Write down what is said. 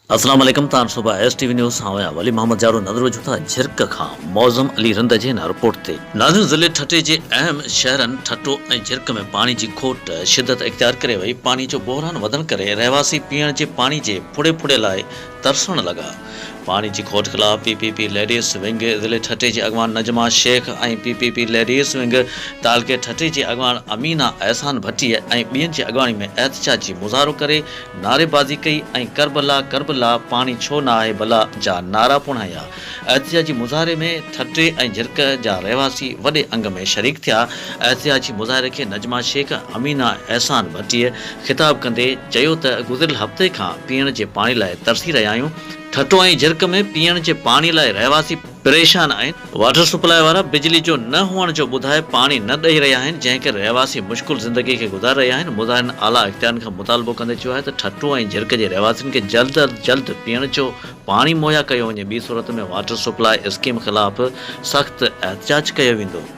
अस्सलाम वालेकुम तान सुबह STV न्यूज़ हां वली मोहम्मद जारो नज़र वजू था झिरक खां मौज़म अली रंद जे न रिपोर्ट ते नाज़िम ज़िले ठटे जे अहम शहरन ठटो ऐं झिरक में पानी जी खोट शिदत इख्तियार करे वई। पानी जो बहरान वधन करे रहवासी पीअण जे पानी जे फुड़े फुड़े लाइ तरसण लगा। पानी की खोट खिलाफ PPP लेडीज़ विंग ज़िले ठटे जे अगवान नजमा शेख ऐं PPP लेडीज़ विंग तालके ठटे जे अगवान अमीना एहसान भट्टी ऐं ॿियनि जे अगवानी में एहतजाजी मुज़ाहरो करे नारेबाज़ी कई ऐं करबला करबला पानी छो न आहे भला जा नारा पुणाया। एहतजाजी मुज़ाहरे में ठटे ऐं झिरक जा रहवासी वॾे अंग में शरीक थिया। एहतजाजी मुज़ाहरे खे नजमा शेख अमीना एहसान भट्टीअ ख़िताब कंदे चयो त गुज़िरियल हफ़्ते खां पीअण जे पाणी लाइ तरसी रहिया आहियूं। ठटो ऐं झिरक में पीअण जे पाणी लाइ रहवासी परेशान आहिनि। वाटर सप्लाई वारा बिजली जो न हुअण जो ॿुधाए पाणी न ॾेई रहिया आहिनि, जंहिं करे रहवासी मुश्किल ज़िंदगी खे गुज़ारे रहिया आहिनि। मुज़ाहिरनि आला इख्तियारनि खां मुतालबो कंदे चयो आहे त ठटो ऐं झिरक जे रहवासियुनि खे जल्द अज जल्द पीअण जो पाणी मुहैया कयो वञे। ॿी सूरत में वाटर सप्लाई स्कीम ख़िलाफ़ सख़्तु एहतजाज कयो वेंदो।